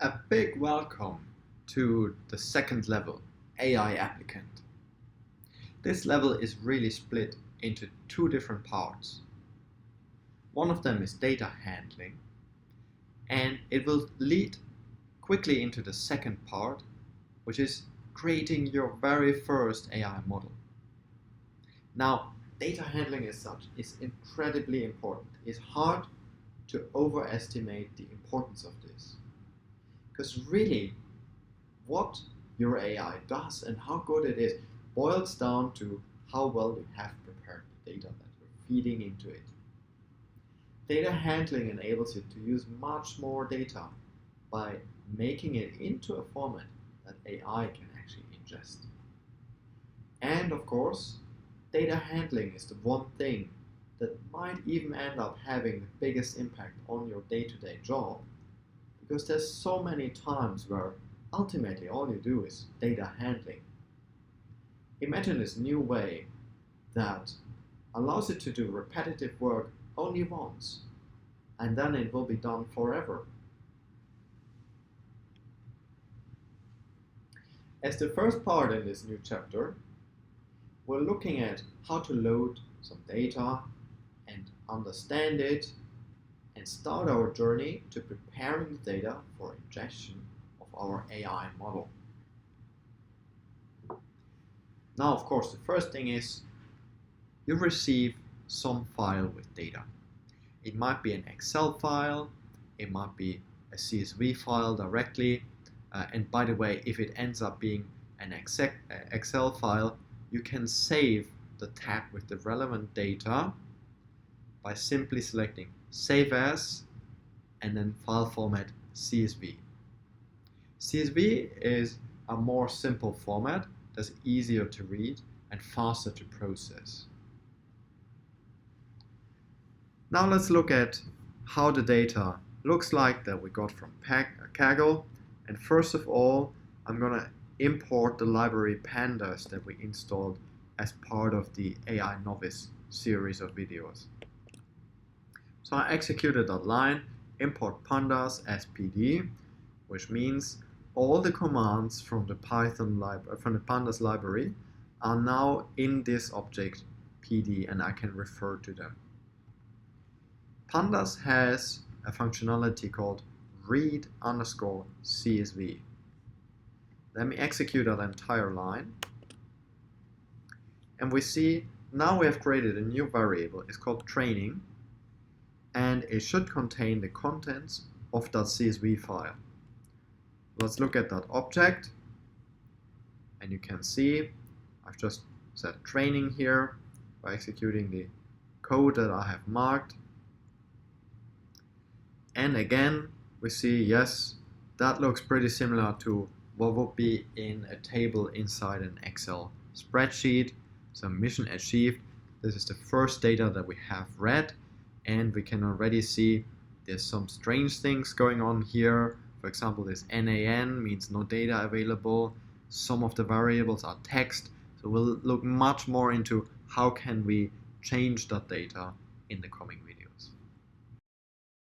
A big welcome to the second level, AI applicant. This level is really split into two different parts. One of them is data handling, and it will lead quickly into the second part, which is creating your very first AI model. Now, data handling as such is incredibly important. It's hard to overestimate the importance of this. Because really, what your AI does and how good it is boils down to how well you have prepared the data that you're feeding into it. Data handling enables you to use much more data by making it into a format that AI can actually ingest. And of course, data handling is the one thing that might even end up having the biggest impact on your day-to-day job, because there's so many times where ultimately all you do is data handling. Imagine this new way that allows you to do repetitive work only once, and then it will be done forever. As the first part in this new chapter, we're looking at how to load some data and understand it and start our journey to preparing the data for ingestion of our AI model. Now, of course, the first thing is you receive some file with data. It might be an Excel file, it might be a CSV file directly, and by the way, if it ends up being an Excel file, you can save the tab with the relevant data by simply selecting Save As and then file format CSV. CSV is a more simple format that's easier to read and faster to process. Now let's look at how the data looks like that we got from Kaggle. And first of all, I'm going to import the library pandas that we installed as part of the AI Novice series of videos. So I executed that line, import pandas as PD, which means all the commands from the pandas library are now in this object PD, and I can refer to them. Pandas has a functionality called read_CSV. Let me execute that entire line. And we see now we have created a new variable. It's called training, and it should contain the contents of that CSV file. Let's look at that object, and you can see I've just set training here by executing the code that I have marked. And again, we see, yes, that looks pretty similar to what would be in a table inside an Excel spreadsheet. So mission achieved. This is the first data that we have read, and we can already see there's some strange things going on here. For example, this NaN means no data available. Some of the variables are text. So we'll look much more into how can we change that data in the coming